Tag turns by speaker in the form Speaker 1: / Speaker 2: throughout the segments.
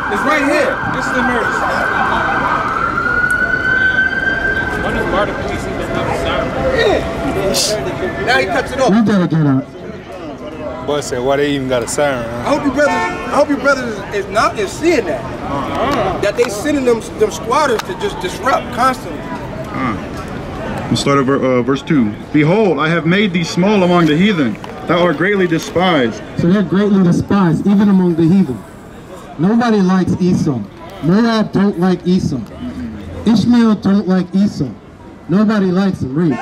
Speaker 1: It's right here. This is the emergency. What is Martin Police even have a siren? Yeah. Now he cuts it off.
Speaker 2: You gotta get out.
Speaker 3: Boy said, why they even got a siren? Huh?
Speaker 1: I hope your brothers is seeing that. That they sending them squatters to just disrupt constantly.
Speaker 4: We'll start at verse 2. Behold, I have made thee small among the heathen. Thou art greatly despised.
Speaker 2: So they're greatly despised, even among the heathen. Nobody likes Esau. Moab don't like Esau. Ishmael don't like Esau. Nobody likes him, read.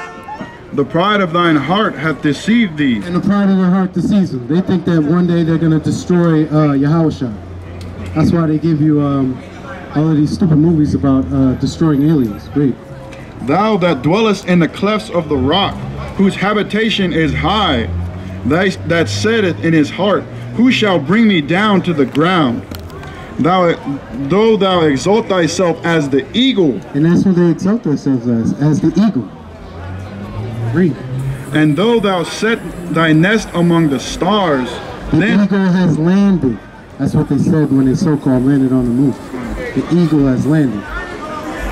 Speaker 4: The pride of thine heart hath deceived thee.
Speaker 2: And the pride of their heart deceives them. They think that one day they're going to destroy Yahushua. That's why they give you all of these stupid movies about destroying aliens. Read.
Speaker 4: Thou that dwellest in the clefts of the rock, whose habitation is high, that saideth in his heart, who shall bring me down to the ground? Though thou exalt thyself as the eagle.
Speaker 2: And that's what they exalt themselves as the eagle. Read.
Speaker 4: And though thou set thy nest among the stars,
Speaker 2: the eagle has landed. That's what they said when they so-called landed on the moon. The eagle has landed.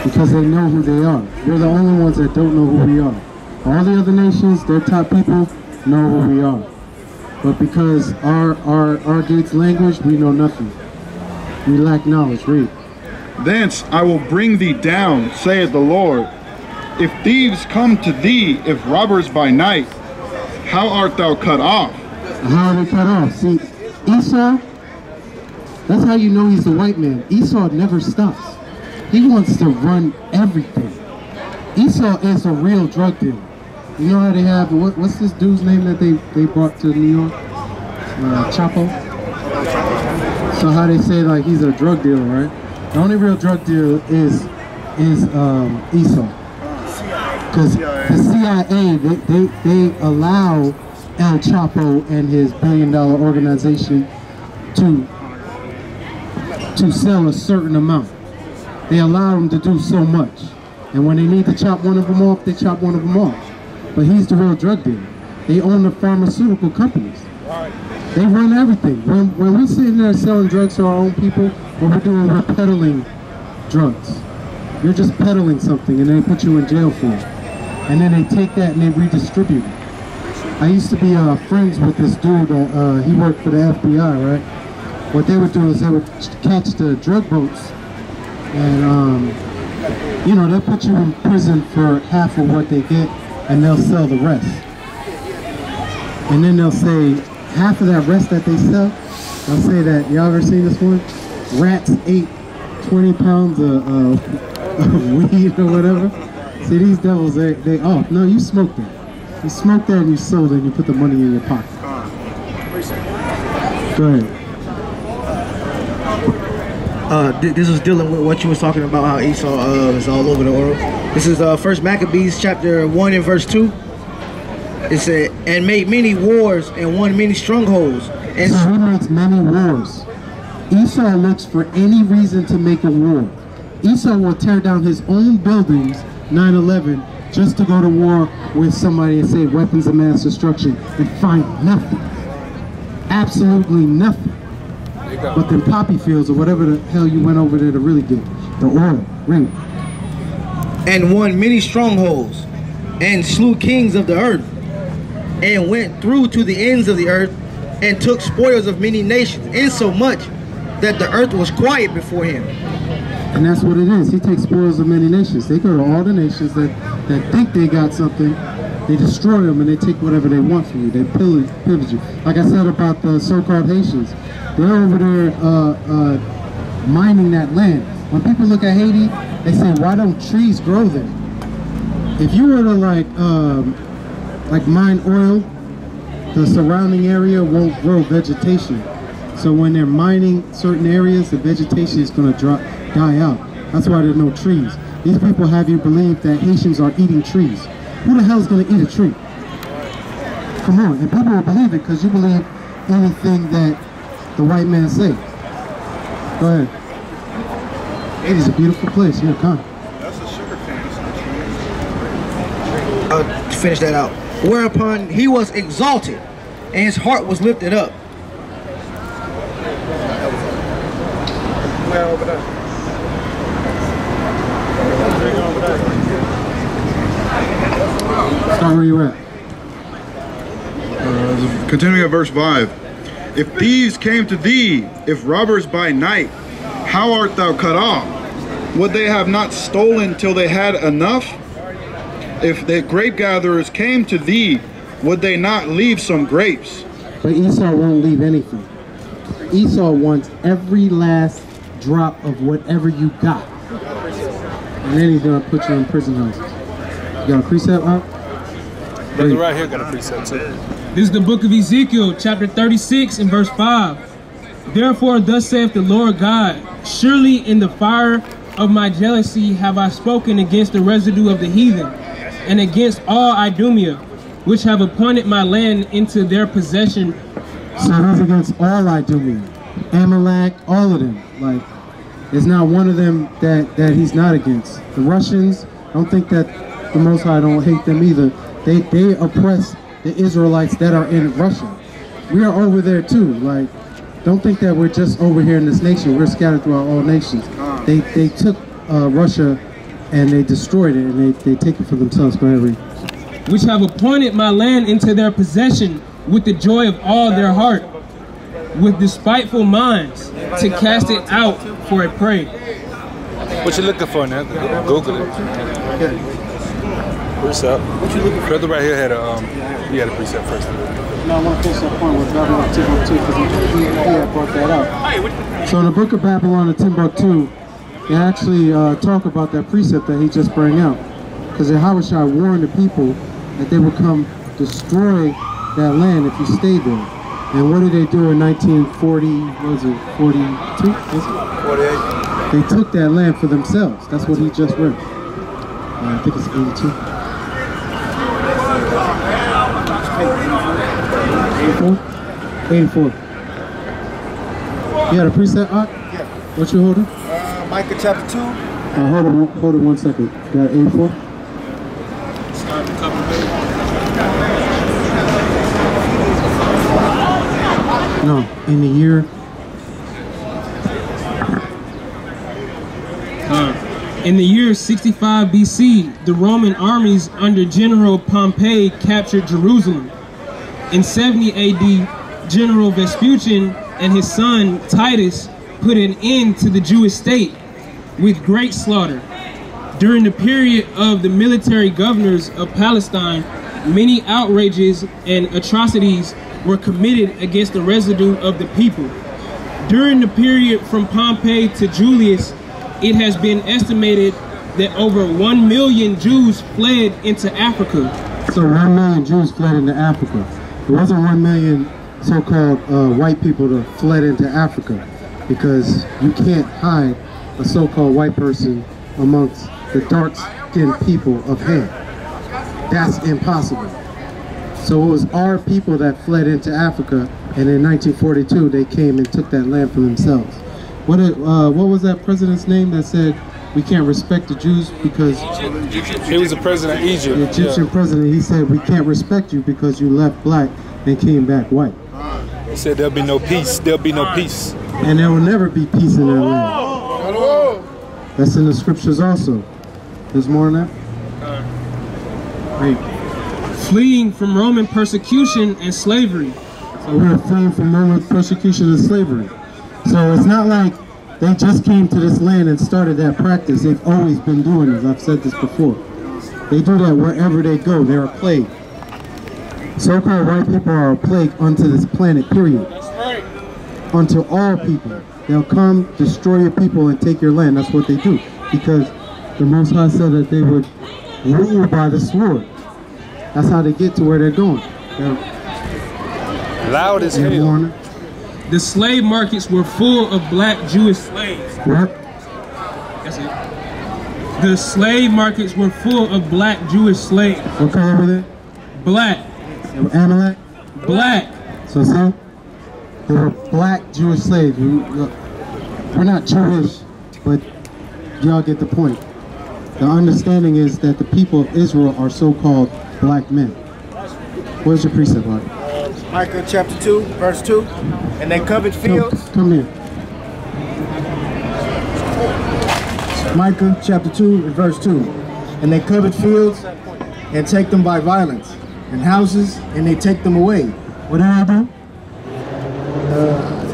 Speaker 2: Because they know who they are. We're the only ones that don't know who we are. All the other nations, their top people, know who we are. But because our gates language, we know nothing. We lack knowledge. Read.
Speaker 4: Thence I will bring thee down, saith the Lord. If thieves come to thee, if robbers by night, how art thou cut off?
Speaker 2: How are they cut off? See, Esau, that's how you know he's the white man. Esau never stops. He wants to run everything. Esau is a real drug dealer. You know how they have, what's this dude's name that they brought to New York? Chapo? So how they say like he's a drug dealer, right? The only real drug dealer is Esau. Because the CIA, they allow El Chapo and his billion-dollar organization to sell a certain amount. They allow them to do so much. And when they need to chop one of them off, they chop one of them off. But he's the real drug dealer. They own the pharmaceutical companies. They run everything. When we're sitting there selling drugs to our own people, what we're doing, we're peddling drugs. You're just peddling something and they put you in jail for it. And then they take that and they redistribute it. I used to be friends with this dude, he worked for the FBI, right? What they would do is they would catch the drug boats and, you know, they'll put you in prison for half of what they get and they'll sell the rest. And then they'll say, half of that rest that they sell, they'll say that, y'all ever seen this one? Rats ate 20 pounds of weed or whatever. See, these devils, they oh, no, you smoked that. You smoked that and you sold it and you put the money in your pocket. Go ahead.
Speaker 5: This was dealing with what you was talking about, how Esau is all over the world. This is First Maccabees chapter 1 and verse 2. It said, and made many wars and won many strongholds. And
Speaker 2: so he makes many wars. Esau looks for any reason to make a war. Esau will tear down his own buildings, 9/11, just to go to war with somebody and say weapons of mass destruction and find nothing. Absolutely nothing. But then poppy fields or whatever the hell you went over there to really get, the oil, ring.
Speaker 5: And won many strongholds, and slew kings of the earth, and went through to the ends of the earth, and took spoils of many nations, insomuch that the earth was quiet before him.
Speaker 2: And that's what it is. He takes spoils of many nations. They go to all the nations that think they got something, they destroy them, and they take whatever they want from you. They pillage you. Like I said about the so-called Haitians, they're over there mining that land. When people look at Haiti, they say, why don't trees grow there? If you were to like mine oil, the surrounding area won't grow vegetation. So when they're mining certain areas, the vegetation is going to die out. That's why there's no trees. These people have you believe that Haitians are eating trees. Who the hell is going to eat a tree? Come on, and people will believe it because you believe anything that the white man say. Go ahead. It is a beautiful place. Here, come.
Speaker 4: That's a sugar cane.
Speaker 5: I'll finish that out. Whereupon he was exalted, and his heart was lifted up.
Speaker 1: at Obadiah.
Speaker 2: Start where you at.
Speaker 4: Continuing at verse 5. If thieves came to thee, if robbers by night, how art thou cut off? Would they have not stolen till they had enough? If the grape gatherers came to thee, would they not leave some grapes?
Speaker 2: But Esau won't leave anything. Esau wants every last drop of whatever you got. And then he's going to put you in prison houses. You got a precept out?
Speaker 3: Brother right here got a precept too.
Speaker 6: This is the book of Ezekiel, chapter 36 and verse 5. Therefore, thus saith the Lord God, surely in the fire of my jealousy have I spoken against the residue of the heathen, and against all Idumea, which have appointed my land into their possession.
Speaker 2: So he's against all Idumea, Amalek, all of them. Like, there's not one of them that he's not against. The Russians, I don't think that the Most High don't hate them either. They oppress the Israelites that are in Russia. We are over there too. Like, don't think that we're just over here in this nation. We're scattered throughout all nations. They took Russia and they destroyed it, and they take it for themselves. Go ahead, read.
Speaker 6: Which have appointed my land into their possession with the joy of all their heart, with despiteful minds, to cast it out for a prey.
Speaker 3: What you looking for now? Google it. Precept. What you looking for? Brother right here had a he had a precept first.
Speaker 2: No, I want to finish that point with Babylon Timbuktu because he had brought that up. So in the book of Babylon and Timbuktu, they actually talk about that precept that he just brought out. Because the Yahushua warned the people that they would come destroy that land if you stayed there. And what did they do in 1940, what was it, 42? 48. They took that land for themselves. That's what he just read. I think it's 82. 84. You got a precept, Art?
Speaker 1: Yeah.
Speaker 2: What you holding?
Speaker 1: Micah chapter 2.
Speaker 2: Hold it 1 second. Got 84? No, in the year.
Speaker 6: In the year 65 BC, the Roman armies under General Pompey captured Jerusalem. In 70 AD, General Vespucian and his son Titus put an end to the Jewish state with great slaughter. During the period of the military governors of Palestine, many outrages and atrocities were committed against the residue of the people. During the period from Pompey to Julius, it has been estimated that over 1 million Jews fled into Africa.
Speaker 2: So 1 million Jews fled into Africa. It wasn't 1 million so-called white people that fled into Africa, because you can't hide a so-called white person amongst the dark-skinned people of Ham. That's impossible. So it was our people that fled into Africa, and in 1942 they came and took that land for themselves. What was that president's name that said we can't respect the Jews because
Speaker 3: he was the president of Egypt?
Speaker 2: The Egyptian president. He said we can't respect you because you left black and came back white.
Speaker 3: He said there'll be no peace. There'll be no peace.
Speaker 2: And there will never be peace in their land. That's in the scriptures also. There's more than that.
Speaker 6: Right. Fleeing from Roman persecution and slavery.
Speaker 2: So we're fleeing from Roman persecution and slavery. So it's not like they just came to this land and started that practice. They've always been doing this. I've said this before. They do that wherever they go. They're a plague. So-called white people are a plague unto this planet, period. That's right. Unto all people. They'll come, destroy your people, and take your land. That's what they do. Because the Most High said that they would rule by the sword. That's how they get to where they're going.
Speaker 3: Loud as hell.
Speaker 6: The slave markets were full of black Jewish slaves.
Speaker 2: What?
Speaker 6: That's it. The slave markets were full of black Jewish slaves.
Speaker 2: What color were they?
Speaker 6: Black.
Speaker 2: Amalek?
Speaker 6: Black.
Speaker 2: So see? They were black Jewish slaves. We're not Jewish, but y'all get the point. The understanding is that the people of Israel are so-called black men. Where's your precept, Mark?
Speaker 1: Micah chapter 2, verse 2. And they covered fields.
Speaker 2: Come here.
Speaker 7: Micah chapter 2 and verse 2. And they covet fields and take them by violence, and houses and they take them away. What do I do?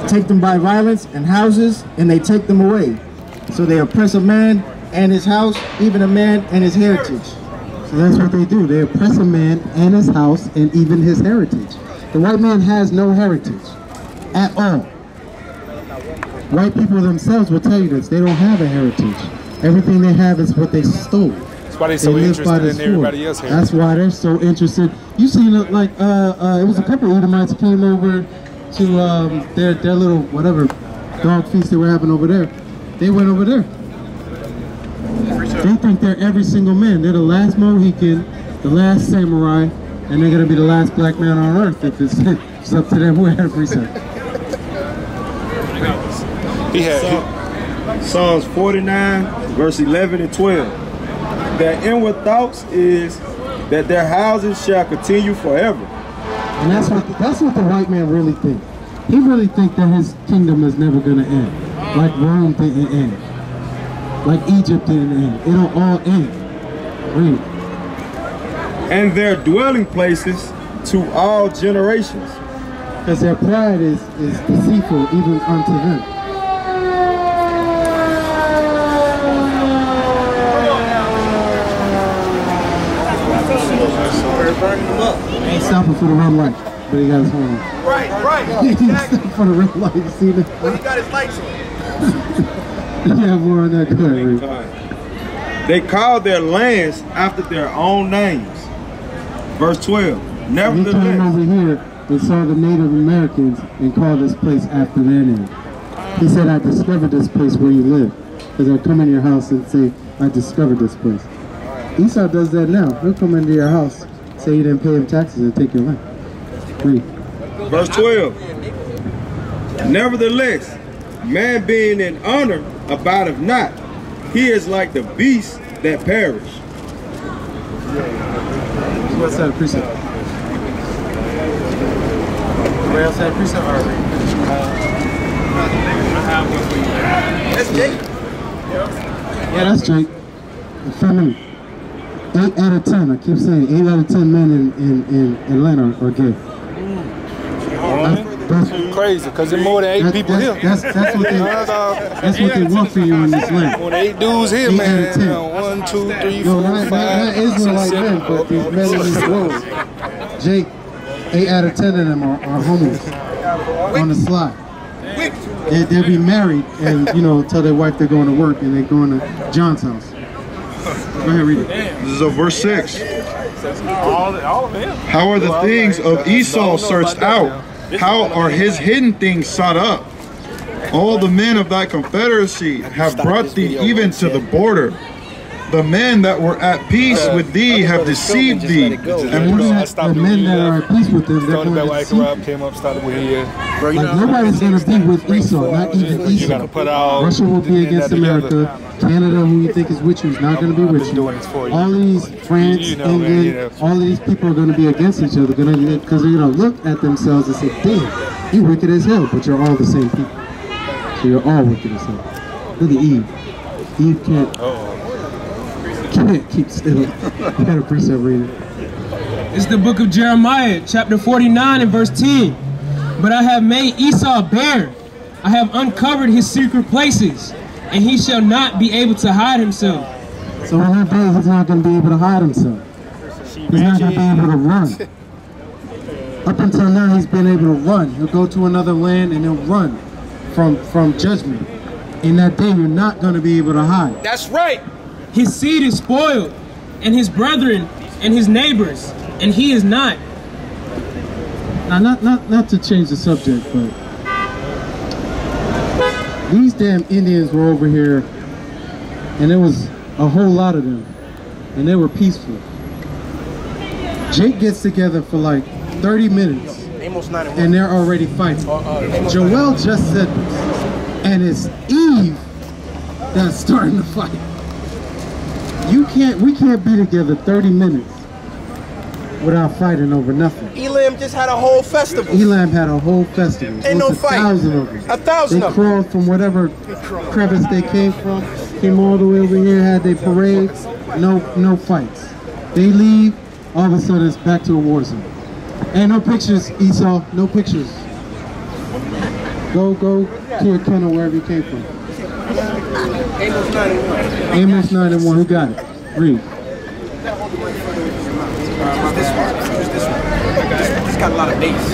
Speaker 7: Take them by violence, and houses and they take them away. So they oppress a man and his house, even a man and his heritage.
Speaker 2: So that's what they do. They oppress a man and his house and even his heritage. The white man has no heritage at all. White people themselves will tell you this. They don't have a heritage. Everything they have is what they stole.
Speaker 3: That's why they're so interested in everybody else here.
Speaker 2: That's why they're so interested. You seen it like it was a couple of Edomites came over to their little whatever dog feast they were having over there. They went over there. They think they're every single man. They're the last Mohican, the last samurai, and they're gonna be the last black man on earth if it's up to them. Who had a precept?
Speaker 3: He had
Speaker 8: Psalms 49, verse 11 and 12. Their inward thoughts is that their houses shall continue forever.
Speaker 2: And that's what the white man really thinks. He really thinks that his kingdom is never gonna end, like Rome didn't end, like Egypt didn't end. It'll all end. Read.
Speaker 8: And their dwelling places to all generations.
Speaker 2: Because their pride is deceitful even unto them. Ain't stopping for the red light, but he got his horn on.
Speaker 1: Right.
Speaker 2: He's stopping for the red light. You see that?
Speaker 1: But he got his lights on.
Speaker 2: Yeah, more on that. Go ahead, Reed.
Speaker 8: They call their lands after their own names. Verse 12.
Speaker 2: He came over here and saw the Native Americans and called this place after their name. He said, I discovered this place where you live. Because they'll come into your house and say, I discovered this place. Esau does that now. He'll come into your house, say you didn't pay him taxes, and take your land. Read.
Speaker 8: Verse 12. Nevertheless, man being in honor abideth not. He is like the beasts that perish.
Speaker 2: What's that precept? Anybody else had a precept?
Speaker 1: That's Jake.
Speaker 2: Yeah, that's Jake. Feminine. 8 out of 10. I keep saying 8 out of 10 men in Atlanta are gay. That's
Speaker 3: crazy, because there's more than 8 people here.
Speaker 2: That's what they want for you in this land.
Speaker 3: More than 8 dudes here, man. 1, 2, 3, 4, 5,
Speaker 2: not Israelite men, but these men in this world. Jake, 8 out of 10 of them are homies on the slide. They'll be married and, tell their wife they're going to work and they're going to John's house. Go ahead, read it.
Speaker 4: This is verse 6. How are the things of Esau searched out? How are his hidden things sought up? All the men of thy confederacy have brought thee even to the border. The men that were at peace with thee have deceived thee.
Speaker 2: And the men that are at peace with them, they're going to deceive. Like nobody's going to be with Esau, not even Esau. Russia will be against America. Canada, who you think is with you, is not going to be with you. All these France, England, all of these people are going to be against each other because they're going to look at themselves and say, damn, you wicked as hell, but you're all the same people. So you're all wicked as hell. Look at Eve. Eve can't keep still. You got a precept reading.
Speaker 6: It's the book of Jeremiah, chapter 49 and verse 10. But I have made Esau bare. I have uncovered his secret places, and he shall not be able to hide himself.
Speaker 2: So in that day, he's not going to be able to hide himself. He's not going to be able to run. Up until now, he's been able to run. He'll go to another land and he'll run from judgment. In that day, you're not going to be able to hide.
Speaker 1: That's right.
Speaker 6: His seed is spoiled, and his brethren and his neighbors, and he is not.
Speaker 2: Now, not to change the subject, but these damn Indians were over here, and there was a whole lot of them, and they were peaceful. Jake gets together for like 30 minutes, and they're already fighting. Joel just said this, and it's Eve that's starting to fight. We can't be together 30 minutes, without fighting over nothing.
Speaker 1: Elam just had a whole festival.
Speaker 2: Elam had a whole festival.
Speaker 1: Ain't no fight.
Speaker 2: 1,000 of them.
Speaker 1: 1,000
Speaker 2: They
Speaker 1: of them.
Speaker 2: crawled from whatever crevice they came from, came all the way over here, had their parades. No fights. They leave, all of a sudden it's back to a war zone. And no pictures, Esau, no pictures. Go to your kennel wherever you came from.
Speaker 1: Amos 9:1.
Speaker 2: Amos 9:1, who got it? Read.
Speaker 1: This one. This got a lot of bass.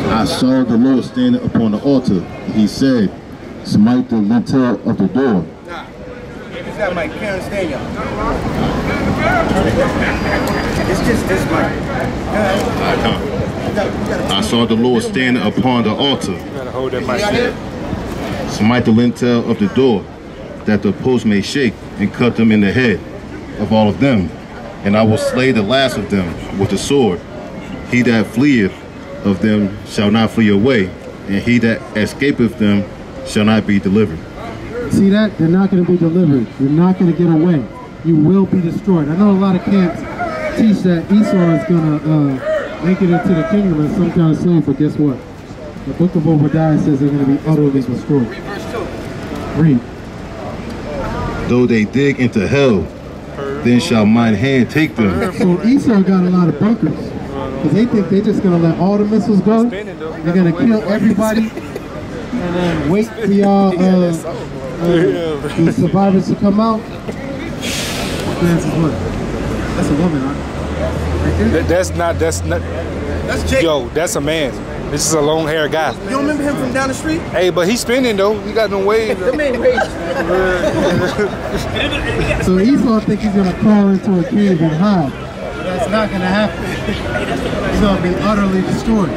Speaker 9: I saw the Lord standing upon the altar. He said, smite the lintel of the door.
Speaker 1: Nah. It's that mic. Can't understand y'all. It's just this mic.
Speaker 9: I saw the Lord standing upon the altar.
Speaker 3: You gotta hold that mic.
Speaker 9: Smite the lintel of the door, that the post may shake, and cut them in the head of all of them. And I will slay the last of them with the sword. He that fleeth of them shall not flee away, and he that escapeth them shall not be delivered.
Speaker 2: See that? They're not going to be delivered. You're not going to get away. You will be destroyed. I know a lot of camps teach that Esau is going to make it into the kingdom as some kind of slave, but guess what? The book of Obadiah says they're going to be utterly destroyed. Read.
Speaker 9: Though they dig into hell, then shall mine hand take them.
Speaker 2: So Esau got a lot of bunkers, because they think they're just going to let all the missiles go. They're going to kill everybody, and then wait for y'all, the survivors to come out. That's what? That's a woman, huh? Right
Speaker 3: That's not.
Speaker 1: That's Jake.
Speaker 3: Yo, that's a man. This is a long-haired guy.
Speaker 1: You don't remember him from down the street?
Speaker 3: Hey, but he's spinning though. He got no waves.
Speaker 1: The main wage.
Speaker 2: So Esau think he's gonna crawl into a cave and hide. That's not gonna happen. He's gonna be utterly destroyed.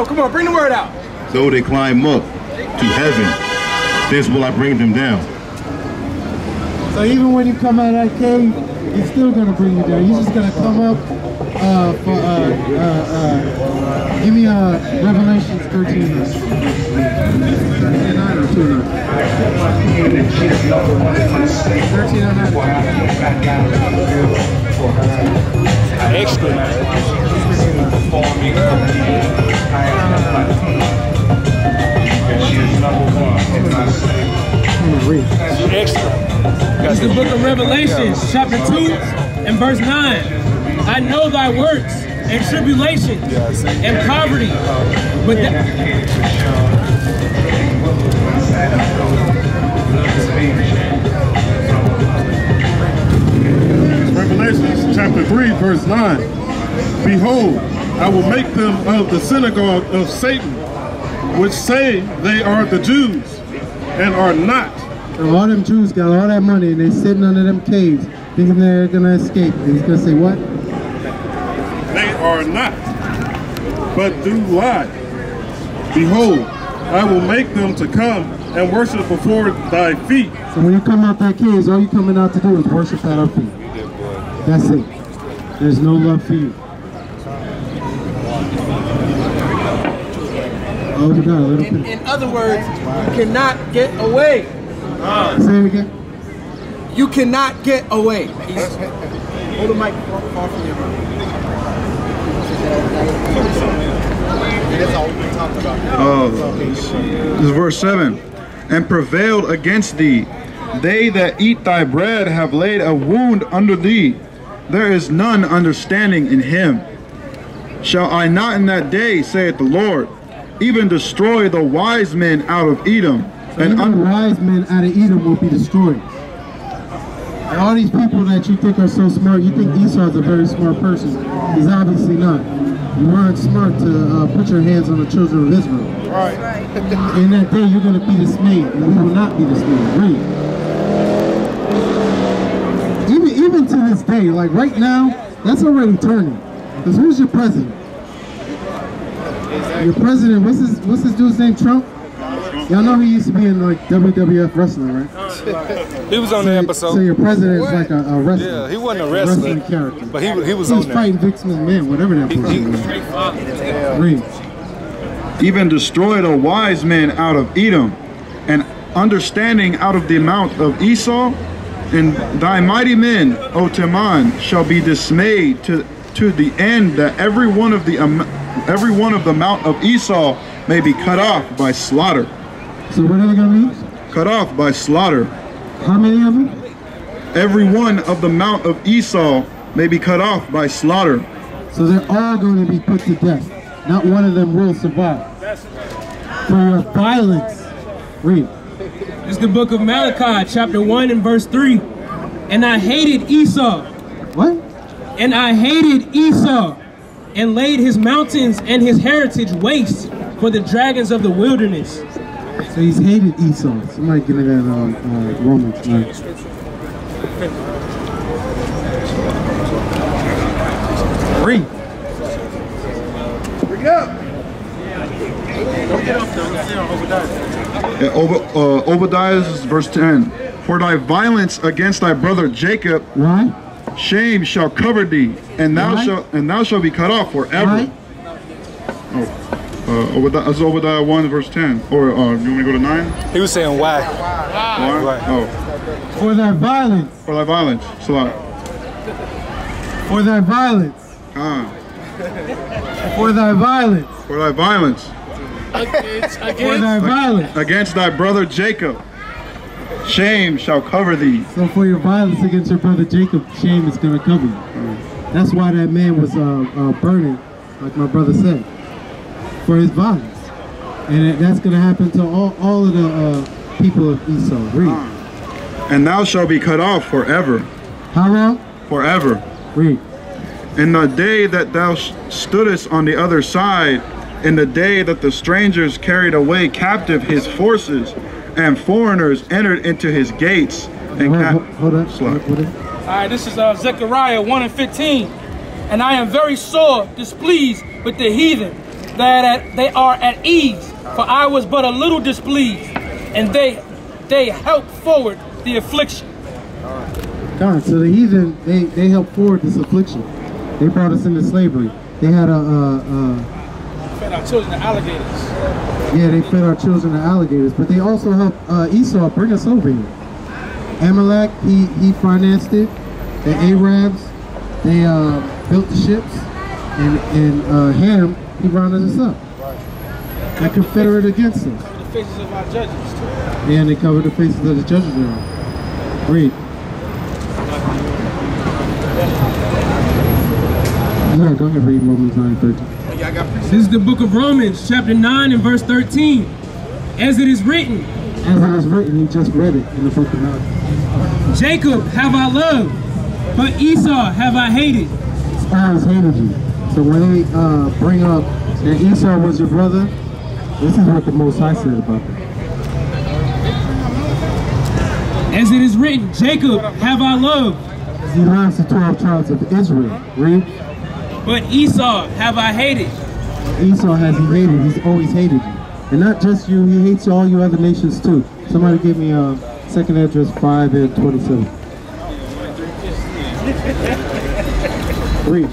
Speaker 1: Come on, bring the word out.
Speaker 9: Though they climb up to heaven, this will I bring them down.
Speaker 2: So even when you come out of that cave, he's still gonna bring you down. He's just gonna come up give me Revelations 13. 13:9 or 2:9? 13:9.
Speaker 3: Extra.
Speaker 6: It's the book of Revelation, chapter 2 and verse 9. I know thy works and tribulation and poverty, but
Speaker 10: Revelation chapter 3 verse 9. Behold, I will make them of the synagogue of Satan, which say they are the Jews, and are not.
Speaker 2: So all them Jews got all that money and they sitting under them caves thinking they're gonna escape. And he's gonna say what?
Speaker 10: They are not, but do lie. Behold, I will make them to come and worship before thy feet.
Speaker 2: So when you come out that caves, all you coming out to do is worship at our feet. That's it. There's no love for you. Oh, we got a little bit.
Speaker 1: In other words, you cannot get away.
Speaker 2: Say it again.
Speaker 1: You cannot get away. Hold the mic far from your mouth. That's all we've been talking about.
Speaker 4: This is verse 7. And prevailed against thee. They that eat thy bread have laid a wound under thee. There is none understanding in him. Shall I not in that day, saith the Lord, even destroy the wise men out of Edom?
Speaker 2: So and wise men out of Edom will be destroyed. And all these people that you think are so smart, you think Esau is a very smart person. He's obviously not. You weren't smart to put your hands on the children of Israel.
Speaker 1: Right.
Speaker 2: In that day, you're going to be dismayed, and we will not be dismayed. Read. Even to this day, like right now, that's already turning. Because who's your president? Your president, what's this dude's name, Trump? Y'all know he used to be in like WWF wrestling, right?
Speaker 3: He was on the episode.
Speaker 2: So your president is like a wrestler.
Speaker 3: Yeah, he wasn't a wrestler.
Speaker 2: Wrestling character.
Speaker 3: But he was on there.
Speaker 2: Fighting Vince McMahon, whatever that person was. Read.
Speaker 4: Even destroy the wise men out of Edom, and understanding out of the amount of Esau, And thy mighty men, O Teman, shall be dismayed to the end that every one of the mount of Esau may be cut off by slaughter.
Speaker 2: So what are they going to be?
Speaker 4: Cut off by slaughter.
Speaker 2: How many of them?
Speaker 4: Every one of the mount of Esau may be cut off by slaughter.
Speaker 2: So they're all going to be put to death. Not one of them will survive. For your violence. Read.
Speaker 6: It's the book of Malachi, chapter 1 and verse 3. And I hated Esau.
Speaker 2: What?
Speaker 6: And I hated Esau, and laid his mountains and his heritage waste for the dragons of the wilderness.
Speaker 2: So he's hated Esau. Somebody give me that Romans 9.
Speaker 4: Read.
Speaker 1: Bring it up.
Speaker 4: Obadiah is verse 10. For thy violence against thy brother Jacob,
Speaker 2: Right?
Speaker 4: shame shall cover thee, and thou shalt be cut off forever.
Speaker 2: Right?
Speaker 4: Obadiah 1 verse 10. Or you want me to go to 9?
Speaker 3: He was saying why.
Speaker 4: Why?
Speaker 3: Right.
Speaker 4: Oh,
Speaker 2: For thy violence.
Speaker 4: for thy violence. Salah.
Speaker 2: For thy violence. For thy violence.
Speaker 4: For thy violence
Speaker 2: For thy violence.
Speaker 4: against thy brother Jacob, shame shall cover thee.
Speaker 2: So for your violence against your brother Jacob, shame is going to cover you. That's why that man was burning, like my brother said, for his violence. And that's going to happen to all of the people of Esau. Read.
Speaker 4: And thou shalt be cut off forever.
Speaker 2: How long?
Speaker 4: Forever.
Speaker 2: Read.
Speaker 4: In the day that thou stoodest on the other side, in the day that the strangers carried away captive his forces, and foreigners entered into his gates. And
Speaker 2: hold on.
Speaker 11: All right, this is Zechariah 1 and 15. And I am very sore displeased with the heathen, that they are at ease, for I was but a little displeased, and they helped forward the affliction.
Speaker 2: God, so the heathen, they helped forward this affliction. They brought us into slavery. They had
Speaker 11: Fed our children to alligators.
Speaker 2: Yeah, they fed our children to alligators, but they also helped Esau bring us over here. Amalek, he financed it. The Arabs, they built the ships, and Ham, he rounded us up. They confederate against us.
Speaker 11: Cover the faces of our judges too.
Speaker 2: Yeah, and they covered the faces of the judges now. Read. Yeah, go ahead, read Romans 9:13.
Speaker 6: This is the book of Romans, chapter 9 and verse 13. As it is written.
Speaker 2: As it is written, he just read it in the book of Malachi.
Speaker 6: Jacob have I loved, but Esau have I hated.
Speaker 2: Esau has hated you. So when they bring up that Esau was your brother, this is what the Most High said about that.
Speaker 6: As it is written, Jacob have I loved.
Speaker 2: He loves the 12 tribes of Israel. Read.
Speaker 6: But Esau have I hated.
Speaker 2: Esau has he hated. He's always hated you. And not just you, he hates all you other nations too. Somebody give me second address 5 and 27. Read.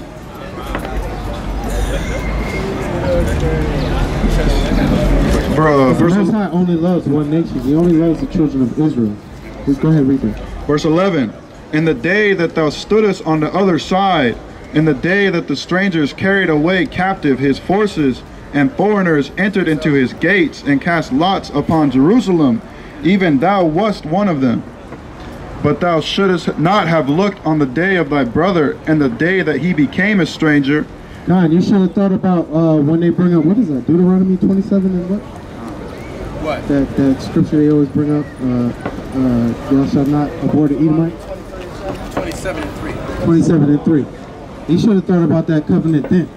Speaker 2: The Most High only loves one nation. He only loves the children of Israel. Please go ahead, read that.
Speaker 4: Verse 11. In the day that thou stoodest on the other side, in the day that the strangers carried away captive his forces, and foreigners entered into his gates and cast lots upon Jerusalem, even thou wast one of them. But thou shouldest not have looked on the day of thy brother, and the day that he became a stranger.
Speaker 2: God, you should have thought about when they bring up, what is that, Deuteronomy 27 and what?
Speaker 1: What?
Speaker 2: That scripture they always bring up, thou shalt not abhor the Edomite.
Speaker 1: 27 and 3.
Speaker 2: 27 and 3. You should have thought about that covenant then.